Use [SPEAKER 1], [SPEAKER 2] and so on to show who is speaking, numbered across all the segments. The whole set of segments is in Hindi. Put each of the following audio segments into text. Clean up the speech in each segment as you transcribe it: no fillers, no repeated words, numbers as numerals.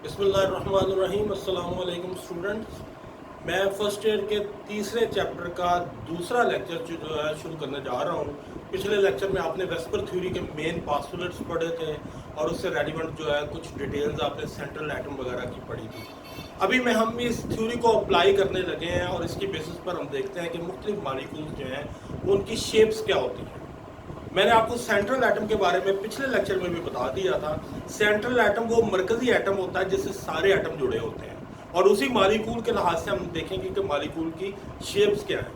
[SPEAKER 1] बिस्मिल्लाहिर्रहमानिर्रहीम। अस्सलाम वालेकुम स्टूडेंट्स। मैं फर्स्ट ईयर के तीसरे चैप्टर का दूसरा लेक्चर जो है शुरू करने जा रहा हूँ। पिछले लेक्चर में आपने वेस्पर थ्योरी के मेन पास्टुलेट्स पढ़े थे और उससे रेलिवेंट जो है कुछ डिटेल्स आपने सेंट्रल एटम वगैरह की पढ़ी थी। अभी में हम इस थ्योरी को अप्लाई करने लगे हैं और इसकी बेसिस पर हम देखते हैं कि मुख्तलिफ मॉलिक्यूल्स जो हैं वो उनकी शेप्स क्या होती हैं। मैंने आपको सेंट्रल एटम के बारे में पिछले लेक्चर में भी बता दिया था। सेंट्रल एटम वो मरकजी एटम होता है जिससे सारे एटम जुड़े होते हैं और उसी मॉलिक्यूल के लिहाज से हम देखेंगे कि मॉलिक्यूल की शेप्स क्या हैं।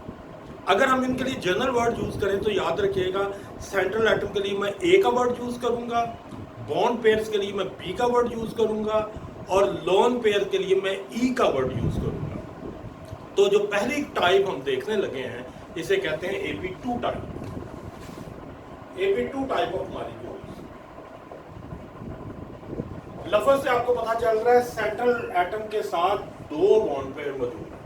[SPEAKER 1] अगर हम इनके लिए जनरल वर्ड यूज करें तो याद रखिएगा, सेंट्रल एटम के लिए मैं ए का वर्ड यूज करूंगा, बॉन्ड पेयर्स के लिए मैं बी का वर्ड यूज करूंगा और लोन पेयर के लिए मैं ई का वर्ड यूज करूंगा। तो जो पहली टाइप हम देखने लगे हैं इसे कहते हैं AP2 type. AP2 type of molecules. लफ्ज से आपको पता चल रहा है सेंट्रल एटम के साथ दो बॉन्ड पेयर मौजूद है।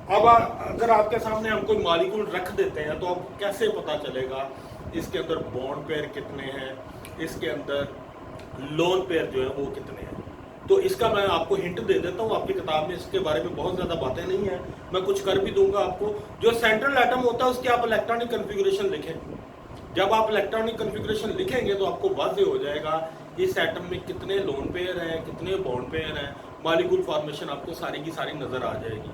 [SPEAKER 1] अब अगर आपके सामने हम कोई मॉलिक्यूल रख देते हैं तो आपको कैसे पता चलेगा इसके अंदर बॉन्ड पेयर कितने हैं, इसके अंदर लोन पेयर जो है वो कितने हैं। तो इसका मैं आपको हिंट दे देता हूँ। आपकी किताब में इसके बारे में बहुत ज्यादा बातें नहीं है, मैं कुछ कर भी दूंगा आपको। जो सेंट्रल एटम होता है उसकी आप इलेक्ट्रॉनिक कन्फिगरेशन लिखें। जब आप इलेक्ट्रॉनिक कन्फिगरेशन लिखेंगे तो आपको वाज़ेह हो जाएगा इस एटम में कितने लोन पेयर हैं, कितने बॉन्ड पेयर हैं, मॉलिक्यूल फॉर्मेशन आपको सारी की सारी नज़र आ जाएगी।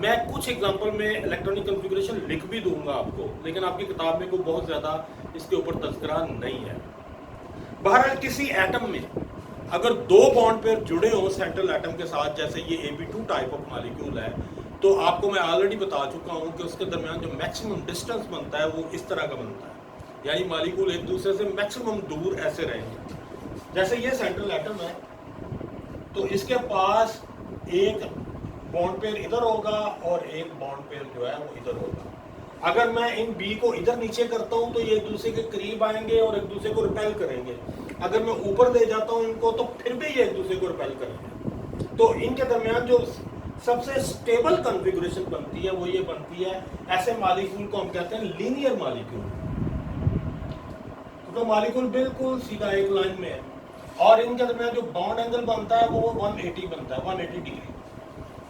[SPEAKER 1] मैं कुछ एग्जांपल में इलेक्ट्रॉनिक कन्फिगरेशन लिख भी दूंगा आपको, लेकिन आपकी किताब में कोई बहुत ज़्यादा इसके ऊपर तज़किरा नहीं है। बहरहाल किसी एटम में अगर दो बॉन्ड पेयर जुड़े हों सेंट्रल एटम के साथ, जैसे ये AP2 टाइप ऑफ मॉलिक्यूल है, तो आपको मैं ऑलरेडी बता चुका हूँ कि उसके दरमियान जो मैक्सिमम डिस्टेंस बनता है वो इस तरह का बनता है, यानी मॉलिक्यूल एक दूसरे से मैक्सिमम दूर ऐसे रहेंगे। जैसे ये सेंट्रल एटम है तो इसके पास एक बॉन्ड पेयर इधर होगा और एक बॉन्ड पेयर जो है वो इधर होगा। अगर मैं इन बी को इधर नीचे करता हूं तो ये एक दूसरे के करीब आएंगे और एक दूसरे को रिपेल करेंगे। अगर मैं ऊपर ले जाता हूं इनको तो फिर भी ये एक दूसरे को रिपेल करेंगे। तो इनके दरमियान जो सबसे स्टेबल कॉन्फ़िगरेशन बनती है वो ये बनती है, ऐसे मॉलिक्यूल को हम कहते हैं लीनियर मॉलिक्यूल। तो मॉलिक्यूल बिल्कुल सीधा एक लाइन में है और इनके दरमियान जो बॉन्ड एंगल बनता है वो 180 बनता है, 180 डिग्री।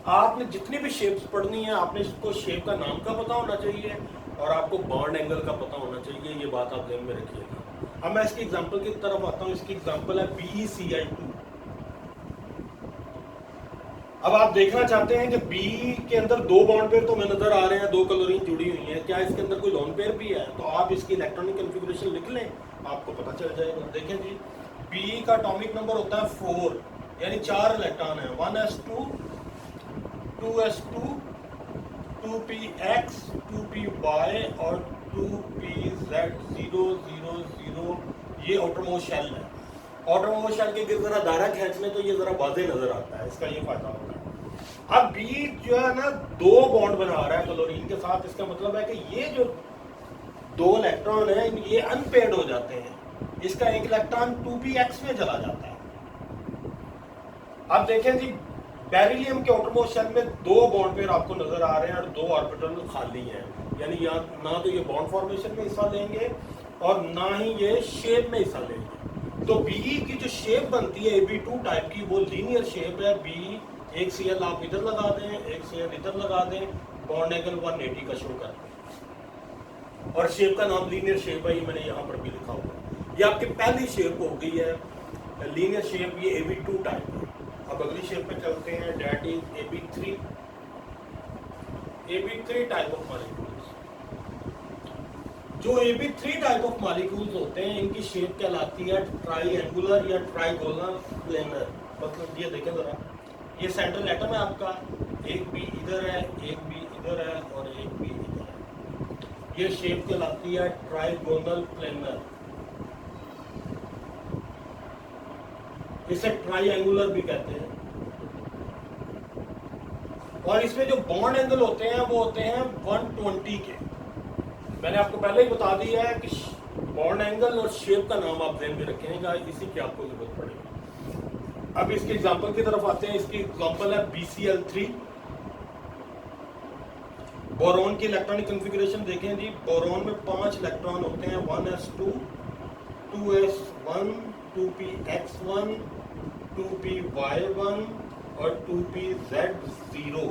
[SPEAKER 1] आपने जितनी भी शेप्स पढ़नी है आपने इसको शेप का नाम का पता होना चाहिए और आपको बॉन्ड एंगल का पता होना चाहिए। ये बात आप ध्यान में रखिएगा। अब मैं इसकी एग्जांपल की तरफ आता हूँ। इसकी एग्जांपल है BeCl2। अब आप देखना चाहते हैं कि बी के अंदर दो बॉन्ड पेयर तो हमें नजर आ रहे हैं, दो क्लोरीन जुड़ी हुई है, क्या इसके अंदर कोई लोन पेयर भी है? तो आप इसकी इलेक्ट्रॉनिक कॉन्फ़िगरेशन लिख लें, आपको पता चल जाएगा। देखें जी, बी का एटॉमिक नंबर होता है 4, यानी 4 इलेक्ट्रॉन है, 1s2 2s2 2px 2py और 2pz000। ये आउटरमोस्ट शेल है। आउटरमोस्ट शेल के गिर जरा दायरा खींचने तो ये जरा वाज़ेह नजर आता है, इसका ये फायदा होता है। अब बी जो है ना दो बॉन्ड बना रहा है क्लोरीन के साथ, इसका मतलब है कि ये जो दो इलेक्ट्रॉन है ये अनपेयर्ड हो जाते हैं। इसका एक इलेक्ट्रॉन 2px में चला जाता है। अब देखें जी, बेरिलियम के आउटरमोस्ट शेल में दो बॉन्ड पेयर आपको नजर आ रहे हैं और दो ऑर्बिटल खाली हैं, यानी ना तो ये बॉन्ड फॉर्मेशन में हिस्सा लेंगे और ना ही ये शेप में हिस्सा लेंगे। तो बी की जो शेप बनती है AB2 टाइप की वो लीनियर शेप है। बी एक Cl आप इधर लगा दें, एक Cl इधर लगा दें, बॉन्ड एंगल 180 का शो करते हैं और शेप का नाम लीनियर शेप है। ये मैंने यहाँ पर भी लिखा हुआ। ये आपकी पहली शेप हो गई है लीनियर शेप, ये AB2 टाइप है। अब अगली शेप पे चलते हैं, that is AB3। AB3 type of molecules. जो AB3 टाइप ऑफ मॉलिक्यूल्स होते हैं इनकी शेप कहलाती है ट्राइएंगुलर या ट्राइगोनल प्लेनर। मतलब ये देखें जरा, ये सेंट्रल एटम है आपका, एक बी इधर है, एक बी इधर है और एक बी इधर है। ये शेप कहलाती है ट्राइगोनल प्लेनर। इसे ट्राइएंगुलर भी कहते हैं। और इसमें जो बॉन्ड एंगल होते हैं वो होते हैं 120 के। मैंने आपको पहले ही बता दिया है कि बॉन्ड एंगल और शेप का नाम आप ध्यान में रखेंगे, इसी की आपको जरूरत पड़ेगी। अब इसके एग्जांपल की तरफ आते हैं। इसकी एग्जांपल है BCl3। बोरोन की इलेक्ट्रॉनिक कॉन्फ़िगरेशन देखें जी, बोरोन में 5 इलेक्ट्रॉन होते हैं, 1s2 2s1 2px1 2p(y1) और 2p(z0).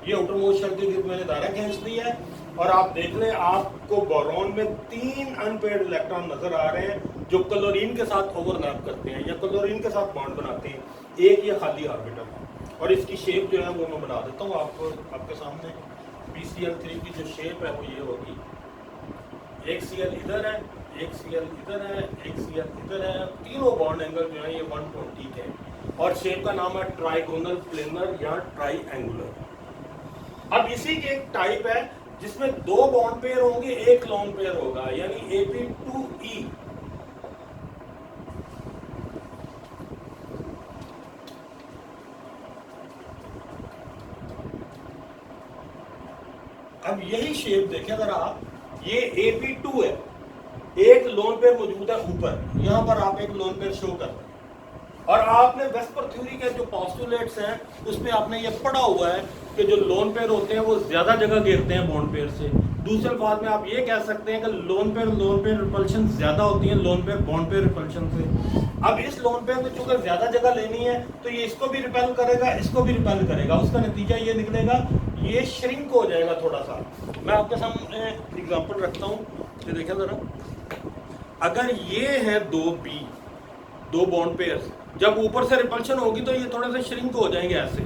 [SPEAKER 1] ये आउटरमोस्ट शेल की मैंने दायरा खींच दी है और आप देख लें आपको बोरॉन में 3 अनपेयर्ड इलेक्ट्रॉन नजर आ रहे हैं जो क्लोरीन के साथ ओवरलैप करते हैं या क्लोरीन के साथ बॉन्ड बनाते हैं। एक ये खाली ऑर्बिटल है और इसकी शेप जो है वो मैं बना देता हूँ आपको आपके सामने। PCl3 की जो शेप है वो ये होगी, एक Cl इधर है, एक Cl इधर है, एक Cl इधर है, तीनों बॉन्ड एंगल जो है ये 120 के हैं और शेप का नाम है ट्राइगोनल प्लेनर या ट्राइएंगुलर। अब इसी के एक टाइप है जिसमें 2 बॉन्ड पेयर होंगे, एक लोन पेयर होगा, यानी Ap2E। अब यही शेप देखें अगर आप, ये Ap2 है, एक लोन पेयर मौजूद है ऊपर, यहां पर आप एक लोन पेयर शो कर रहे हैं और आपने वेस्पर थ्योरी के जो पोस्टुलेट्स हैं उसमें आपने ये पढ़ा हुआ है कि जो लोन पेयर होते हैं वो ज्यादा जगह घेरते हैं बॉन्ड पेयर से। दूसरे अल्फाज में आप ये कह सकते हैं कि लोन पेयर रिपल्शन ज्यादा होती है lone pair bond pair repulsion से। अब इस लोन पेयर में चूंकि ज्यादा जगह लेनी है तो ये इसको भी रिपेल करेगा, इसको भी रिपेल करेगा, उसका नतीजा ये निकलेगा ये श्रिंक हो जाएगा थोड़ा सा। मैं आपके सामने एग्जांपल रखता हूँ, ये देखिए जरा, अगर ये है 2b, 2 बॉन्ड पेयर्स, जब ऊपर से रिपल्शन होगी तो ये थोड़े से श्रिंक हो जाएंगे ऐसे,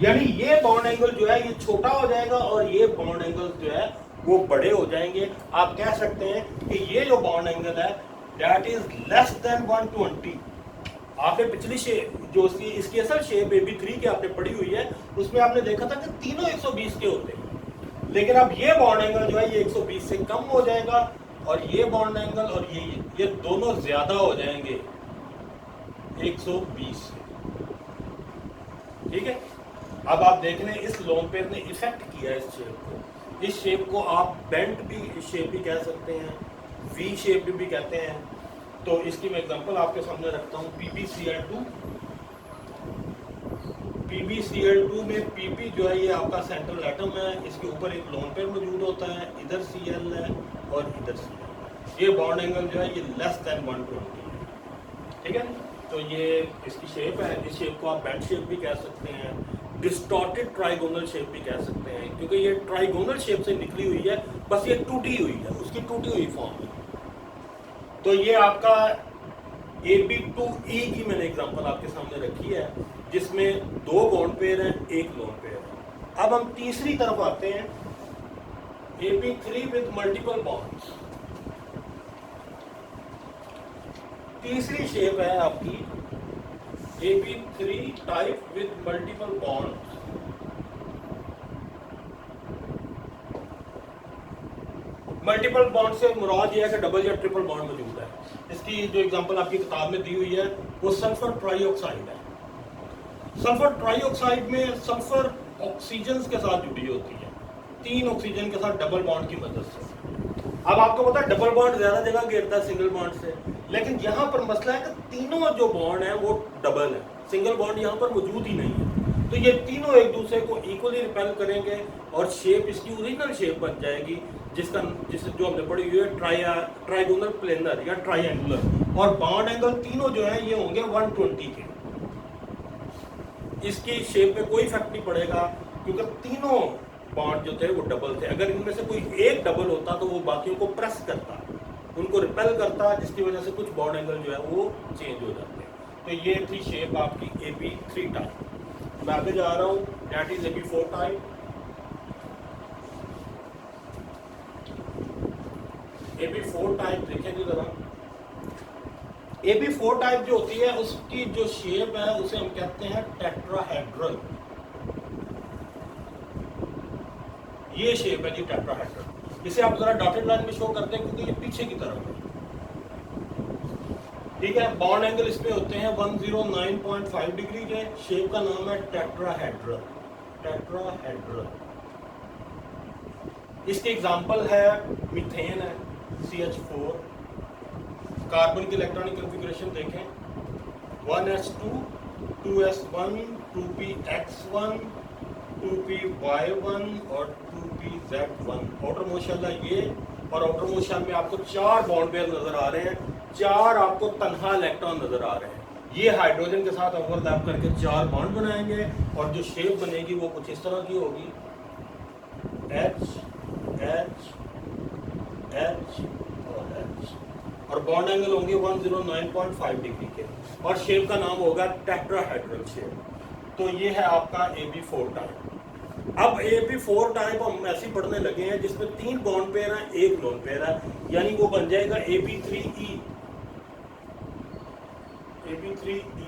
[SPEAKER 1] यानी ये बॉन्ड एंगल जो है ये छोटा हो जाएगा और ये बॉन्ड एंगल जो है वो बड़े हो जाएंगे। आप कह सकते हैं कि ये जो बॉन्ड एंगल है दैट इज लेस देन 120। आपने पिछली शेप जो इसकी असल शेप Ab3 की आपने पढ़ी हुई है उसमें आपने देखा था कि तीनों 120 के होते हैं, लेकिन अब ये बॉन्ड एंगल जो है ये 120 से कम हो जाएगा और ये बॉन्ड एंगल और ये दोनों ज्यादा हो जाएंगे 120 से। ठीक है, अब आप देख लें इस लोन पेयर ने इफेक्ट किया इस शेप को। इस शेप को आप बेंट भी शेप भी कह सकते हैं, वी शेप भी कहते हैं। तो इसकी मैं एग्जांपल आपके सामने रखता हूँ, PbCl2। PbCl2 में Pp जो है ये आपका सेंट्रल एटम है, इसके ऊपर एक लोन पेयर मौजूद होता है, इधर Cl है और इधर Cl है। ये बॉन्ड एंगल जो है ये लेस देन 120 है। ठीक है, तो ये इसकी शेप है। इस शेप को आप बेंट शेप भी कह सकते हैं, डिस्टॉर्टेड ट्राइगोनल शेप भी कह सकते हैं, क्योंकि ये ट्राइगोनल शेप से निकली हुई है, बस ये टूटी हुई है, उसकी टूटी हुई फॉर्म है। तो ये आपका Ab2E की मैंने एग्जांपल आपके सामने रखी है जिसमें 2 बॉन्ड पेयर हैं, एक लोन पेयर है। अब हम तीसरी तरफ आते हैं, Ab3 विद मल्टीपल बॉन्ड्स। तीसरी शेप है आपकी Ab3 type with multiple bonds. Multiple bond से मुराद यह है कि डबल या ट्रिपल बॉन्ड मौजूद है। इसकी जो एग्जांपल आपकी किताब में दी हुई है वो सल्फर ट्राइऑक्साइड है। सल्फर ट्राइऑक्साइड में सल्फर ऑक्सीजन के साथ जुड़ी होती है, 3 ऑक्सीजन के साथ डबल बॉन्ड की मदद से। अब आपको पता है डबल बॉन्ड ज्यादा जगह घेरता है सिंगल बॉन्ड से, लेकिन यहाँ पर मसला है कि तीनों जो बॉन्ड है वो डबल है, सिंगल बॉन्ड यहाँ पर मौजूद ही नहीं है। तो ये तीनों एक दूसरे को इक्वली रिपेल करेंगे और शेप इसकी ओरिजिनल शेप बन जाएगी जिसे जो हमने पढ़ी हुई है ट्राइगोनल प्लेनर या ट्राइएंगुलर। और बॉन्ड एंगल तीनों जो है ये होंगे 120 के। इसकी शेप में कोई इफेक्ट नहीं पड़ेगा क्योंकि तीनों बॉन्ड जो थे वो डबल थे। अगर इनमें से कोई एक डबल होता तो वो बाकियों को प्रेस करता, उनको रिपेल करता, जिसकी वजह से कुछ बॉन्ड एंगल जो है वो चेंज हो जाते हैं। तो ये थी शेप आपकी Ab3 टाइप। मैं आगे जा रहा हूँ, that is Ab4 type. Ab4 type देखेंगे जरा। Ab4 टाइप जो होती है उसकी जो शेप है उसे हम कहते हैं टेट्राहेड्रल। ये शेप है जी टेट्राहेड्रल। इसे आप जरा डॉटेड लाइन में शो करते हैं क्योंकि ये पीछे की तरफ है। ठीक है, बॉन्ड एंगल इसमें होते हैं 109.5 डिग्री के। शेप का नाम है टेट्राहेड्रल। टेट्राहेड्रल इसके एग्जांपल है मीथेन है, CH4। कार्बन की इलेक्ट्रॉनिक कॉन्फ़िगरेशन देखें, 1s2 2s1 2px1 2py1 और 2pz1। आउटर मोशन ये, और आउटर मोशन में आपको 4 बॉन्ड पेयर नजर आ रहे हैं, 4 आपको तन्हा इलेक्ट्रॉन नजर आ रहे हैं। ये हाइड्रोजन के साथ ओवरलैप करके 4 बॉन्ड बनाएंगे और जो शेप बनेगी वो कुछ इस तरह की होगी, H H H और H, और बॉन्ड एंगल होंगे 109.5 डिग्री के, और शेप का नाम होगा टेट्राहेड्रल शेप। तो ये है आपका AB4 टाइप। अब AB4 टाइप हम ऐसे पढ़ने लगे हैं जिसमें 3 बॉन्ड पेयर हैं, 1 लोन पेयर है, यानी वो बन जाएगा AB3E। AB3E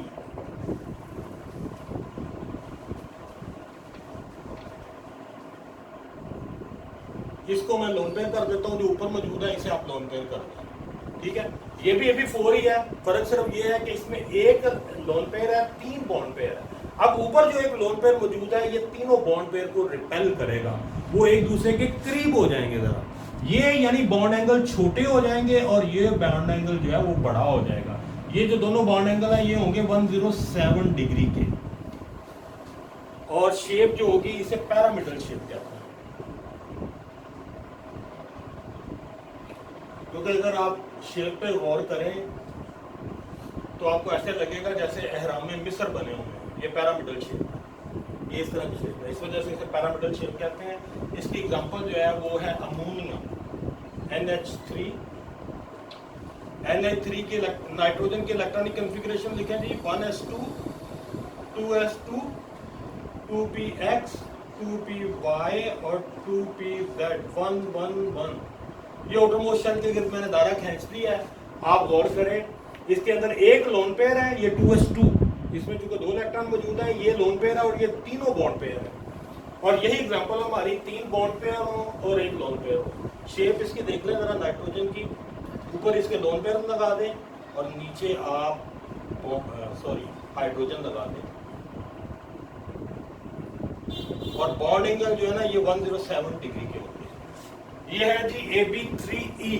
[SPEAKER 1] इसको मैं लोन पेयर कर देता हूँ, जो ऊपर मौजूद है इसे आप लोन पेयर कर दें, ठीक है। ये भी AB4 ही है, फर्क सिर्फ ये है कि इसमें 1 लोन पेयर है, 3 बॉन्ड पेयर है। अब ऊपर जो एक लोन पेयर मौजूद है, ये तीनों बॉन्ड पेयर को रिपेल करेगा, वो एक दूसरे के करीब हो जाएंगे जरा, ये यानी बॉन्ड एंगल छोटे हो जाएंगे और ये बॉन्ड एंगल जो है वो बड़ा हो जाएगा। ये जो दोनों बॉन्ड एंगल है ये होंगे 107 डिग्री के, और शेप जो होगी इसे पैरामिडल शेप कहते हैं। क्योंकि अगर आप शेप पे गौर करें तो आपको ऐसे लगेगा जैसे एहराम में मिस्र बने हुए हैं। ये पैरामिडल शेप है, ये इस तरह की शेप है, इस वजह से इसे पैरामिडल शेप कहते हैं। इसकी एग्जांपल जो है वो है अमोनिया, NH3। NH3 की नाइट्रोजन की इलेक्ट्रॉनिक कॉन्फ़िगरेशन लिखें जी, 1s2 2s2 2px 2py और 2pz 1 1 1। ये outermost शेल के गिर्द मैंने दायरा खींच दिया है, आप गौर करें। इसके अंदर 1 लोन पेयर है, ये 2s2, इसमें चूंकि 2 इलेक्ट्रॉन मौजूद है, ये लोन पेयर है और ये तीनों बॉन्ड पेयर है। और यही एग्जांपल हमारी 3 बॉन्ड पेयर हो और 1 लोन पेयर हो। शेप इसकी देख लें जरा नाइट्रोजन की, ऊपर इसके लोन पेयर लगा दें और नीचे आप हाइड्रोजन लगा दें, और बॉन्ड एंगल जो है ना ये 107 डिग्री के होते हैं। ये है जी AB3E,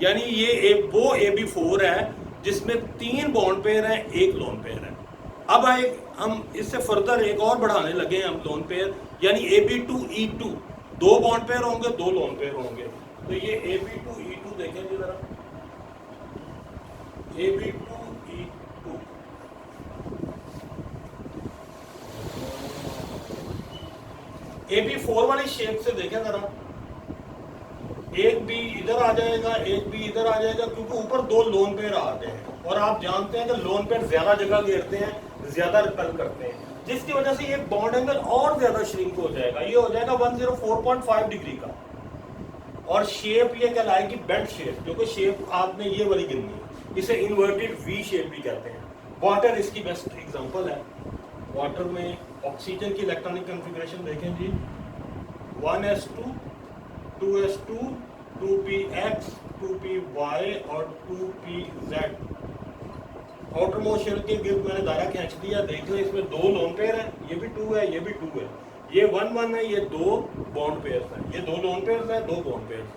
[SPEAKER 1] यानी ये वो AB4 है जिसमें 3 बॉन्ड पेयर हैं, 1 लोन पेयर है। अब आए हम इससे फर्दर एक और बढ़ाने लगे हैं हम लोन पेयर, यानी AB2E2, 2 बॉन्ड पेयर होंगे, 2 लोन पेयर होंगे। तो ये AB2E2 देखें जी जरा, AB2E2 AB4 वाली शेप से देखें जरा, एक भी इधर आ जाएगा, एक भी इधर आ जाएगा, क्योंकि ऊपर 2 लोन पेयर आते हैं और आप जानते हैं कि लोन पेयर ज्यादा जगह घेरते हैं, ज्यादा रिपेल करते हैं, जिसकी वजह से ये बॉन्ड एंगल और ज्यादा श्रिंक हो जाएगा। ये हो जाएगा 104.5 डिग्री का, और शेप ये कहलाएगी बेंट शेप, क्योंकि शेप आपने ये वाली गिननी है। इसे इन्वर्टेड वी शेप भी कहते हैं। वाटर इसकी बेस्ट एग्जांपल है। वाटर में ऑक्सीजन की इलेक्ट्रॉनिक कॉन्फ़िगरेशन देखें जी, 1s2 2s2 2px 2py और 2pz। आउटरमोस्ट शेल के गिर्द मैंने दायरा खींच दिया, देख लें इसमें 2 लोन पेयर है, ये भी 2 है, ये भी 2 है, ये 1 1 है, ये 2 बॉन्ड पेयर्स हैं, ये 2 लोन पेयर्स हैं, 2 बॉन्ड पेयर्स हैं।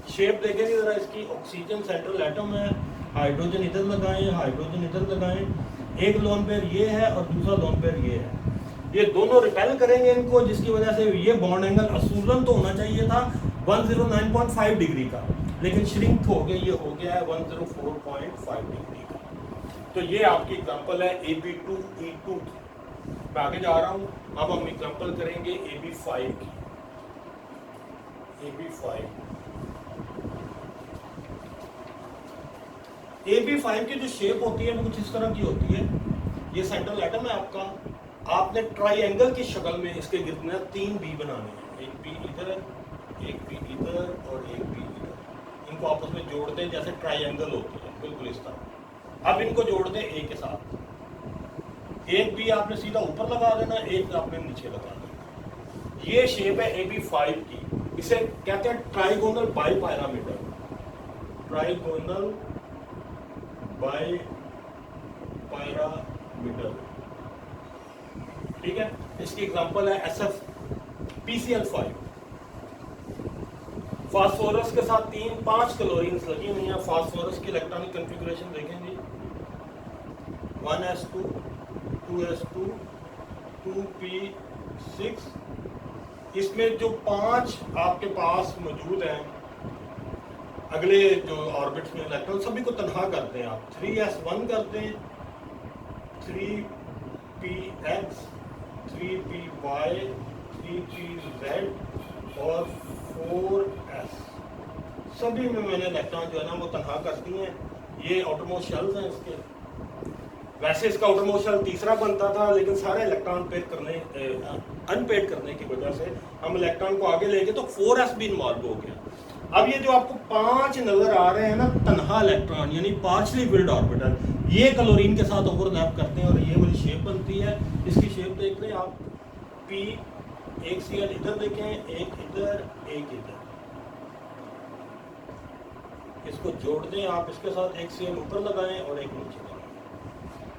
[SPEAKER 1] शेप देखेंगे जरा इसकी, ऑक्सीजन सेंट्रल एटम है, हाइड्रोजन इधर लगाएं, हाइड्रोजन इधर लगाएं, एक लोन पेयर ये है और दूसरा लोन पेयर ये है। ये दोनों रिपेल करेंगे इनको, जिसकी वजह से ये बॉन्ड एंगल असूलन तो होना चाहिए था 109.5 डिग्री का, लेकिन श्रिंक हो गया, ये हो गया है 104.5 डिग्री का। तो ये आपकी एग्जांपल है AB2E2 की। मैं आगे जा रहा हूँ, अब हम एग्जांपल करेंगे AB5 की। AB5 की जो शेप होती है वो कुछ इस तरह की होती है। ये सेंट्रल एटम है आपका, आपने ट्राइएंगल की शक्ल में इसके गिर्द में 3 बी बनाने हैं, एक बी इधर, एक बी इधर और एक बी इधर। इनको आपस में जोड़ दें जैसे ट्राइएंगल होती है, बिल्कुल इस तरह। अब इनको जोड़ दें ए के साथ, एक बी आपने सीधा ऊपर लगा देना, एक आपने नीचे लगा देना। ये शेप है AB5 की। इसे कहते हैं trigonal by parameter, trigonal by parameter, ठीक है। इसकी एग्जांपल है SFPCl5। फास्फोरस के साथ 5 क्लोरीन्स लगी हुई हैं। फास्फोरस की इलेक्ट्रॉनिक कॉन्फ़िगरेशन देखेंगे, 1s2 2s2 2p6। इसमें जो 5 आपके पास मौजूद हैं, अगले जो ऑर्बिट्स में इलेक्ट्रॉन सभी को तनहा करते हैं आप, 3s1 करते हैं, 3px, 3py, 3pz और 4s, सभी में मैंने इलेक्ट्रॉन जो है ना वो तनहा कर दिए हैं। ये आउटरमोस्ट शेल्स हैं इसके। वैसे इसका आउटरमोस्ट शेल तीसरा बनता था, लेकिन सारे इलेक्ट्रॉन अनपेड करने की वजह से हम इलेक्ट्रॉन को आगे लेके तो 4s भी इन्वॉल्व हो गया। अब ये जो आपको 5 नजर आ रहे हैं ना तनहा इलेक्ट्रॉन यानी पार्शली फिल्ड ऑर्बिटल, ये क्लोरीन के साथ ओवरलैप करते हैं और ये वाली शेप बनती है। इसकी शेप देख रहे हैं आप, P, एक Cl इधर देखें, एक इधर, एक इधर, इसको जोड़ दें आप, इसके साथ एक Cl ऊपर लगाएं और एक नीचे लगाएं,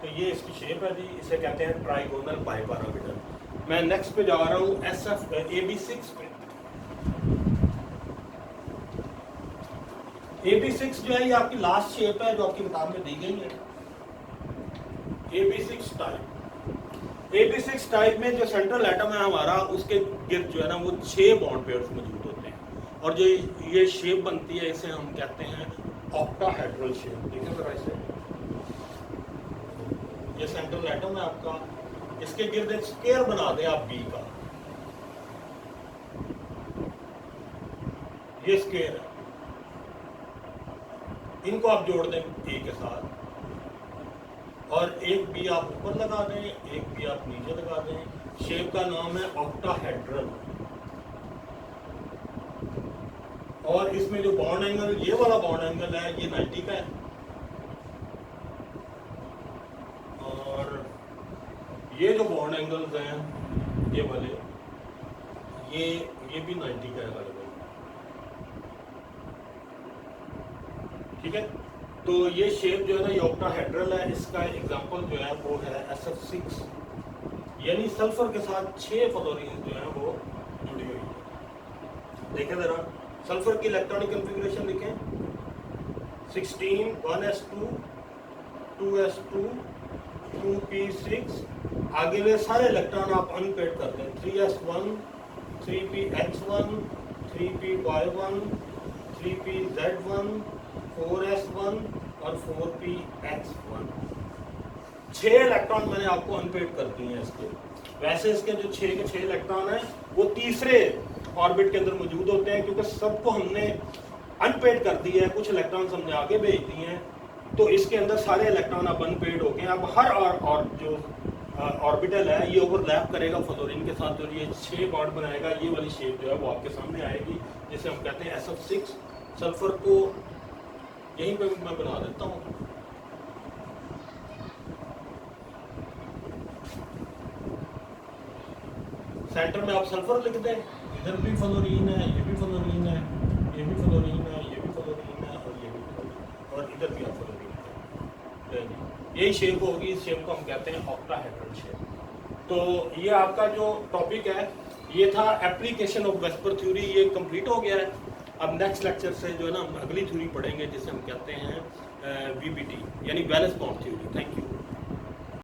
[SPEAKER 1] तो ये इसकी शेप है जी। इसे कहते हैं ट्राइगोनल बाइपैरामिडल। मैं नेक्स्ट पे जा रहा हूँ AB6 पे। AB6 जो है ये आपकी लास्ट शेप है जो आपकी किताब में दी गई है। AB6 टाइप, AB6 टाइप में जो सेंट्रल एटम है हमारा, उसके गिर्द जो है ना वो 6 बॉन्ड पेयर्स मौजूद होते हैं और जो ये शेप बनती है इसे हम कहते हैं ऑक्टाहेड्रल शेप। देखिए जरा इसे, ये सेंट्रल एटम है आपका, इसके गिर्द एक स्क्वायर बना दें आप B का, ये स्क्वायर है, इनको आप जोड़ दें A के साथ और एक B आप ऊपर लगा दें, एक B आप नीचे लगा दें। शेप का नाम है ऑक्टाहेड्रल। और इसमें जो बॉन्ड एंगल, ये वाला बॉन्ड एंगल है ये 90 का है और ये जो बॉन्ड एंगल्स हैं ये वाले, ये भी 90 का है लगभग, ठीक है। तो ये शेप जो है ना ये ऑक्टाहेड्रल है। इसका एग्जांपल जो है वो है SF6, यानी सल्फर के साथ 6 फ्लोरीन जो है वो जुड़ी हुई है। देखें जरा सल्फर की इलेक्ट्रॉनिक कॉन्फ़िगरेशन लिखें, 16, 1s2, 2s2, 2p6, आगे वे सारे इलेक्ट्रॉन आप अनपेड कर दें, 3s1, 3px1, 3py1, 3pz1, 4s1 और 4px1, 6 इलेक्ट्रॉन मैंने आपको अनपेड कर दिए हैं इसके। वैसे इसके जो 6 के 6 इलेक्ट्रॉन हैं वो तीसरे ऑर्बिट के अंदर मौजूद होते हैं, क्योंकि सबको हमने अनपेड कर दिया है, कुछ इलेक्ट्रॉन्स हमने आगे भेज दिए हैं, तो इसके अंदर सारे इलेक्ट्रॉन अब अनपेड हो गए। अब हर और जो ऑर्बिटल है ये ओवरलैप करेगा फ्लोरीन के साथ और ये 6 बॉन्ड बनाएगा। ये वाली शेप जो है वो आपके सामने आएगी, जिसे हम कहते हैं SF6। सल्फर को यहीं पे मैं बना देता हूँ, सेंटर में आप सल्फर लिख दें, इधर भी फ्लोरीन है, ये भी फ्लोरीन है, ये भी फ्लोरीन है, ये भी फ्लोरीन है और ये भी फ्लोरीन, और इधर भी आप फ्लोरीन है। यही शेप होगी, इस शेप को हम कहते हैं ऑक्टाहेड्रल शेप। तो ये आपका जो टॉपिक है ये था एप्लीकेशन ऑफ वेस्पर थ्योरी, ये कंप्लीट हो गया है। अब नेक्स्ट लेक्चर से जो है ना हम अगली थ्योरी पढ़ेंगे जिसे हम कहते हैं VBT यानी valence bond theory. Thank you.